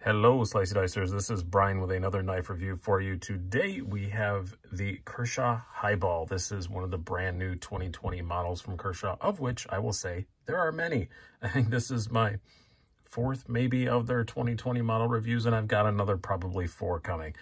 Hello, Slicey Dicers. This is Brian with another knife review for you. Today we have the Kershaw Highball. This is one of the brand new 2020 models from Kershaw, of which I will say there are many. I think this is my fourth maybe of their 2020 model reviews, and I've got another probably 4 coming.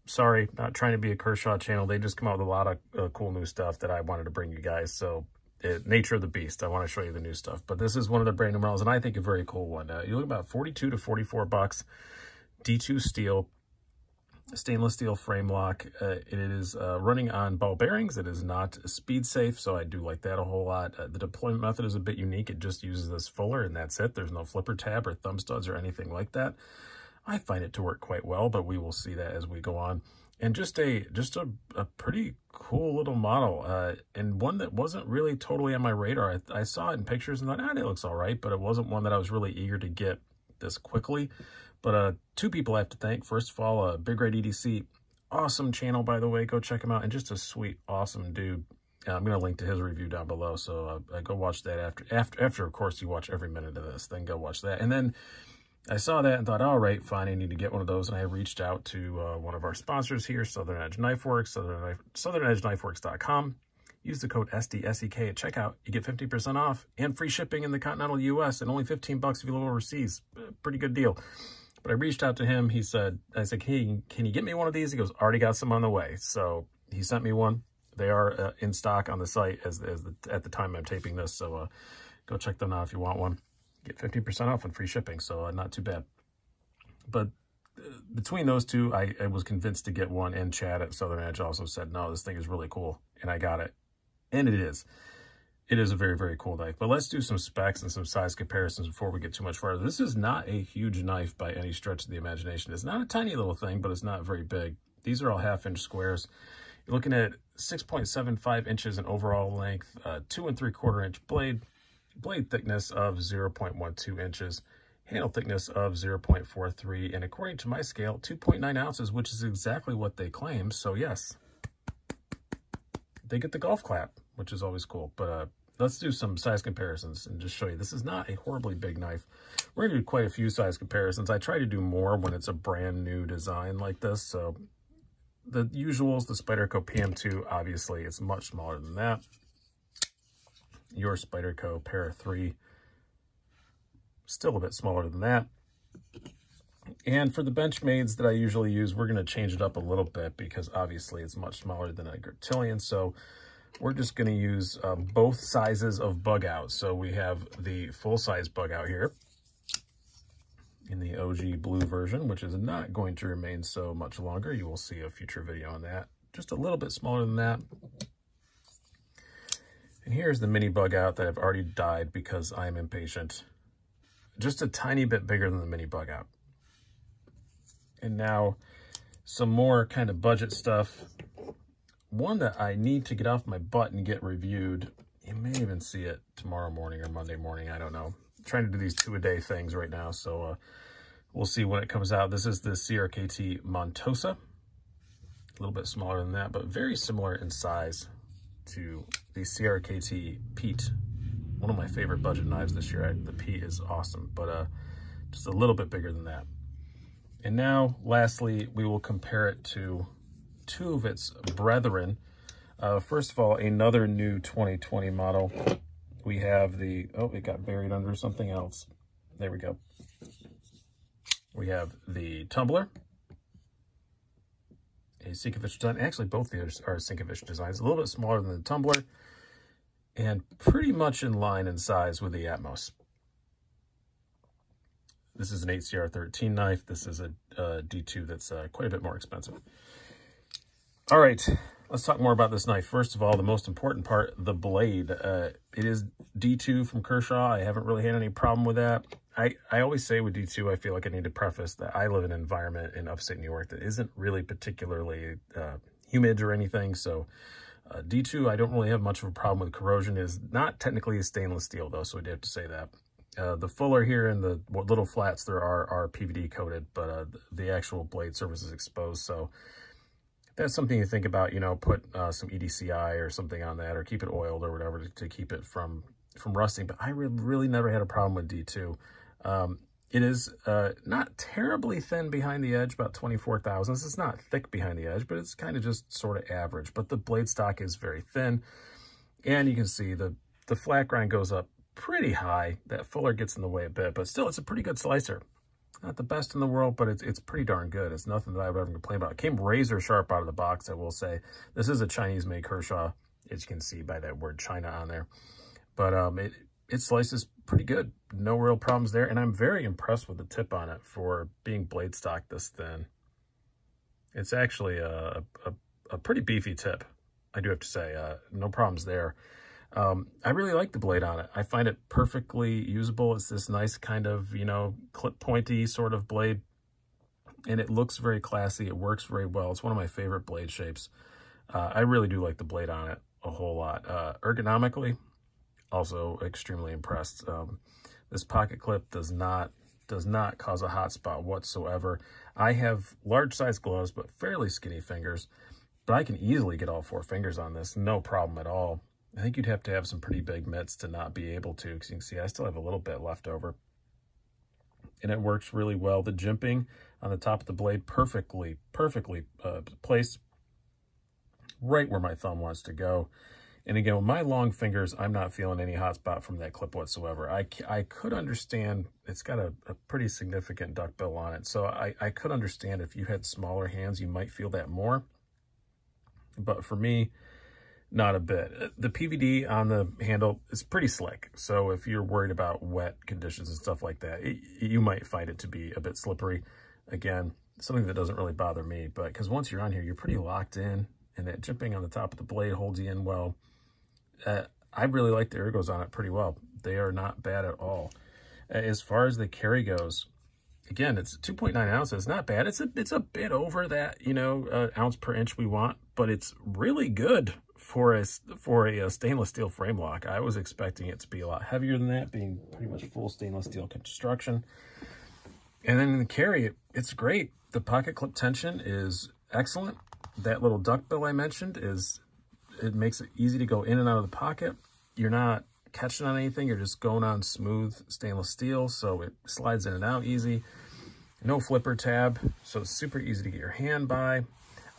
Sorry, not trying to be a Kershaw channel. They just come out with a lot of cool new stuff that I wanted to bring you guys. So nature of the beast, I want to show you the new stuff, but this is one of the brand new models, and I think a very cool one. You look about 42 to 44 bucks. D2 steel, stainless steel frame lock. It is running on ball bearings. It is not speed safe, so I do like that a whole lot. The deployment method is a bit unique. It just uses this fuller, and that's it. There's no flipper tab or thumb studs or anything like that. I find it to work quite well, but we will see that as we go on. And just a pretty cool little model, and one that wasn't really totally on my radar. I saw it in pictures and thought, it looks all right, but it wasn't one that I was really eager to get this quickly. But 2 people I have to thank. First of all, Big Red EDC, awesome channel, by the way. Go check him out, and just a sweet, awesome dude. I'm going to link to his review down below, so go watch that after, of course, you watch every minute of this. Then go watch that. And then I saw that and thought, all right, fine, I need to get one of those. And I reached out to one of our sponsors here, Southern Edge Knife Works, SouthernEdgeKnifeWorks.com. Use the code SDSEK at checkout. You get 50% off and free shipping in the continental U.S. and only 15 bucks if you live overseas. Pretty good deal. But I reached out to him. I said, hey, can you get me one of these? He goes, already got some on the way. So he sent me one. They are in stock on the site at the time I'm taping this. So go check them out if you want one. Get 50% off and free shipping, so not too bad. But between those two, I was convinced to get one, and Chad at Southern Edge also said, no, this thing is really cool, and I got it. And it is. It is a very, very cool knife. But let's do some specs and some size comparisons before we get too much farther. This is not a huge knife by any stretch of the imagination. It's not a tiny little thing, but it's not very big. These are all 1/2-inch squares. You're looking at 6.75 inches in overall length, 2 3/4 inch blade thickness of 0.12 inches, handle thickness of 0.43, and according to my scale, 2.9 ounces, which is exactly what they claim. So yes, they get the golf clap, which is always cool. But let's do some size comparisons and just show you. This is not a horribly big knife. We're going to do quite a few size comparisons. I try to do more when it's a brand new design like this. So the usuals, the Spyderco PM2, obviously it's much smaller than that. Your Spyderco Para 3, still a bit smaller than that. And for the Benchmades that I usually use, we're going to change it up a little bit because obviously it's much smaller than a Griptilian. So we're just going to use both sizes of bug out. So we have the full-size bug out here in the OG blue version, which is not going to remain so much longer. You will see a future video on that. Just a little bit smaller than that. And here's the mini bug out that I've already dyed because I'm impatient. Just a tiny bit bigger than the mini bug out. And now some more kind of budget stuff. One that I need to get off my butt and get reviewed. You may even see it tomorrow morning or Monday morning. I don't know. I'm trying to do these 2-a-day things right now. So we'll see when it comes out. This is the CRKT Montosa. A little bit smaller than that, but very similar in size to the CRKT Pete, one of my favorite budget knives this year. The Pete is awesome, but just a little bit bigger than that. And now, lastly, we will compare it to 2 of its brethren. First of all, another new 2020 model. We have the, oh, it got buried under something else. There we go. We have the Tumbler. A Sinkovich design. Actually, both of these are Sinkovich designs. A little bit smaller than the Tumbler and pretty much in line in size with the Atmos. This is an 8CR13 knife. This is a D2 that's quite a bit more expensive. All right, let's talk more about this knife. First of all, the most important part, the blade. It is D2 from Kershaw. I haven't really had any problem with that. I always say with D2, I feel like I need to preface that I live in an environment in upstate New York that isn't really particularly humid or anything. So D2, I don't really have much of a problem with corrosion. It is not technically a stainless steel though, so I do have to say that. The fuller here and the little flats there are PVD coated, but the actual blade surface is exposed. So that's something to think about, you know, put some EDCI or something on that, or keep it oiled or whatever to keep it from rusting. But I really never had a problem with D2. It is not terribly thin behind the edge, about 24 thousandths. It's not thick behind the edge, but it's kind of just sort of average. But the blade stock is very thin. And you can see the flat grind goes up pretty high. That fuller gets in the way a bit, but still, it's a pretty good slicer. Not the best in the world, but it's pretty darn good. It's nothing that I would ever complain about. It came razor sharp out of the box, I will say. This is a Chinese-made Kershaw, as you can see by that word China on there. But it slices pretty good. No real problems there. And I'm very impressed with the tip on it for being blade stock this thin. It's actually a pretty beefy tip, I do have to say. No problems there. I really like the blade on it. I find it perfectly usable. It's this nice kind of, you know, clip pointy sort of blade. And it looks very classy. It works very well. It's one of my favorite blade shapes. I really do like the blade on it a whole lot. Ergonomically, also extremely impressed. This pocket clip does not cause a hot spot whatsoever. I have large size gloves, but fairly skinny fingers. But I can easily get all 4 fingers on this. No problem at all. I think you'd have to have some pretty big mitts to not be able to, because you can see I still have a little bit left over. And it works really well. The jimping on the top of the blade perfectly placed right where my thumb wants to go. And again, with my long fingers, I'm not feeling any hot spot from that clip whatsoever. I could understand, it's got a pretty significant duckbill on it. So I could understand if you had smaller hands, you might feel that more. But for me, not a bit. The PVD on the handle is pretty slick. So if you're worried about wet conditions and stuff like that, you might find it to be a bit slippery. Again, something that doesn't really bother me, but because once you're on here, you're pretty locked in, and that jimping on the top of the blade holds you in well. I really like the ergos on it pretty well. They are not bad at all. As far as the carry goes, again, it's 2.9 ounces. Not bad. It's a bit over that, you know, ounce per inch we want, but it's really good for a stainless steel frame lock. I was expecting it to be a lot heavier than that, being pretty much full stainless steel construction. And then in the carry, it's great. The pocket clip tension is excellent. That little duckbill I mentioned it makes it easy to go in and out of the pocket. You're not catching on anything. You're just going on smooth stainless steel, so it slides in and out easy. No flipper tab, so it's super easy to get your hand by.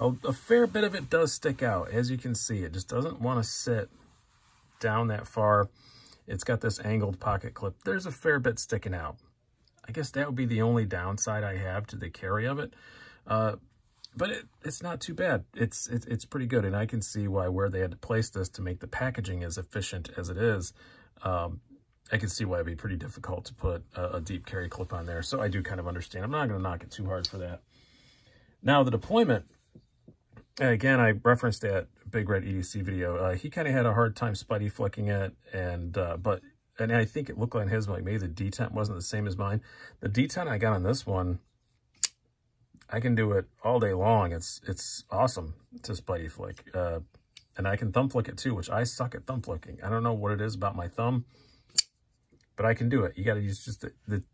A fair bit of it does stick out. As you can see, it just doesn't want to sit down that far. It's got this angled pocket clip. There's a fair bit sticking out. I guess that would be the only downside I have to the carry of it. But it's not too bad. It's pretty good, and I can see where they had to place this to make the packaging as efficient as it is. I can see why it'd be pretty difficult to put a deep carry clip on there. So I do kind of understand. I'm not going to knock it too hard for that. Now the deployment. Again, I referenced that Big Red EDC video. He kind of had a hard time spidey flicking it, and I think it looked like his, like maybe the detent wasn't the same as mine. The detent I got on this one, I can do it all day long. It's awesome to spidey flick, and I can thumb flick it too, which I suck at thumb flicking. I don't know what it is about my thumb, but I can do it. You got to use just the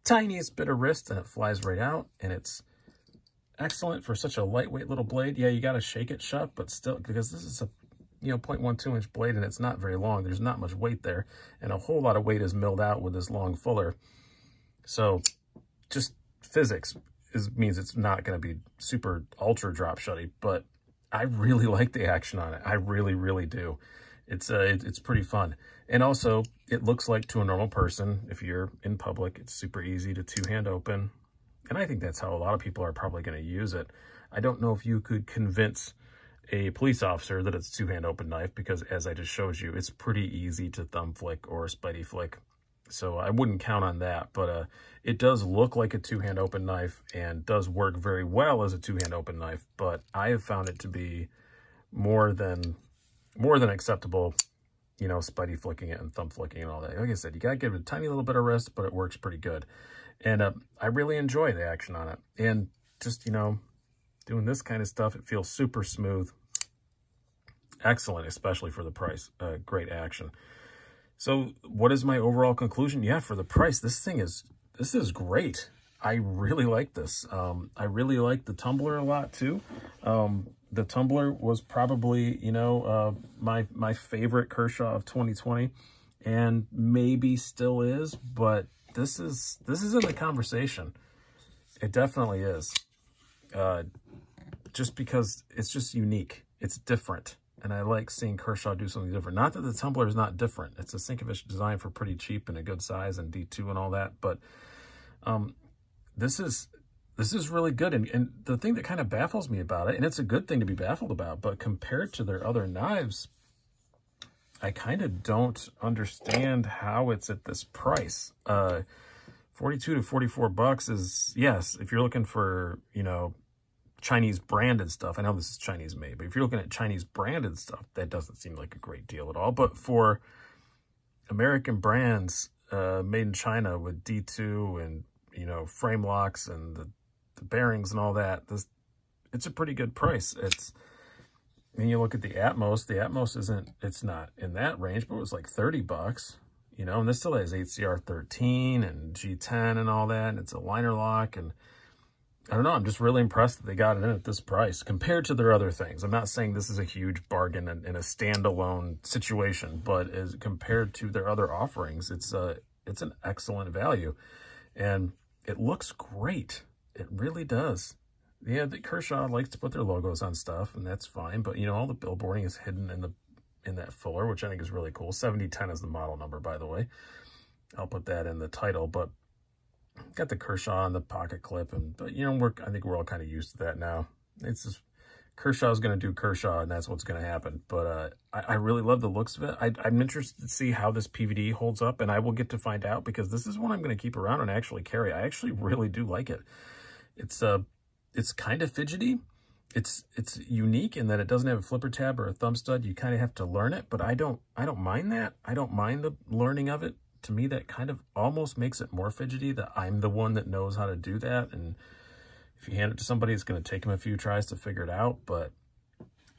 tiniest bit of wrist, and it flies right out, and it's excellent for such a lightweight little blade. Yeah, you got to shake it shut, but still, because this is a 0.12 inch blade and it's not very long, there's not much weight there, and a whole lot of weight is milled out with this long fuller. So just physics means it's not going to be super ultra drop shutty, but I really like the action on it. I really, really do. It's pretty fun. And also, it looks like to a normal person, if you're in public, it's super easy to two-hand open. And I think that's how a lot of people are probably going to use it. I don't know if you could convince a police officer that it's two-hand open knife, because as I just showed you, it's pretty easy to thumb flick or spidey flick. So I wouldn't count on that, but it does look like a two-hand open knife and does work very well as a two-hand open knife, but I have found it to be more than acceptable, spidey flicking it and thumb flicking and all that. Like I said, you got to give it a tiny little bit of rest, but it works pretty good. And I really enjoy the action on it. And just, doing this kind of stuff, it feels super smooth. Excellent, especially for the price. Great action. So what is my overall conclusion? Yeah, for the price, this is great. I really like this. I really like the tumbler a lot too. The tumbler was probably, my favorite Kershaw of 2020, and maybe still is, but this is in the conversation. It definitely is. Just because it's just unique. It's different. And I like seeing Kershaw do something different. Not that the tumbler is not different. It's a Sinkovich design for pretty cheap and a good size and D2 and all that. But this is really good. And the thing that kind of baffles me about it, and it's a good thing to be baffled about, but compared to their other knives, I kind of don't understand how it's at this price. 42 to 44 bucks is, yes, if you're looking for, you know, Chinese branded stuff. I know this is Chinese made, but if you're looking at Chinese branded stuff, that doesn't seem like a great deal at all. But for American brands made in China with D2 and, you know, frame locks and the bearings and all that, it's a pretty good price. When you look at the Atmos isn't, it's not in that range, but it was like 30 bucks, you know, and this still has 8CR13 and G10 and all that, and it's a liner lock, and I don't know, I'm just really impressed that they got it in at this price compared to their other things. I'm not saying this is a huge bargain in a standalone situation, but as compared to their other offerings, it's an excellent value, and it looks great. It really does. Yeah, the Kershaw likes to put their logos on stuff, and that's fine, but you know, all the billboarding is hidden in that fuller, which I think is really cool. 7010 is the model number, by the way. I'll put that in the title, but got the Kershaw on the pocket clip, but you know, I think we're all kind of used to that now. It's just Kershaw's going to do Kershaw, and that's what's going to happen. But I really love the looks of it. I'm interested to see how this PVD holds up, and I will get to find out, because this is one I'm going to keep around and actually carry. I actually really do like it. It's kind of fidgety. It's unique in that it doesn't have a flipper tab or a thumb stud. You kind of have to learn it, but I don't mind that. I don't mind the learning of it. To me, that kind of almost makes it more fidgety, that I'm the one that knows how to do that. And if you hand it to somebody, it's going to take them a few tries to figure it out. But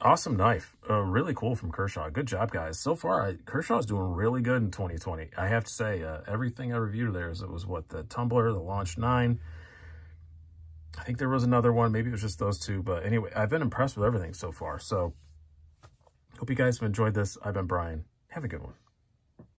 awesome knife. Really cool from Kershaw. Good job, guys. So far, Kershaw's doing really good in 2020. I have to say, everything I reviewed there, it was what, the Tumbler, the Launch 9. I think there was another one. Maybe it was just those two. But anyway, I've been impressed with everything so far. So hope you guys have enjoyed this. I've been Brian. Have a good one.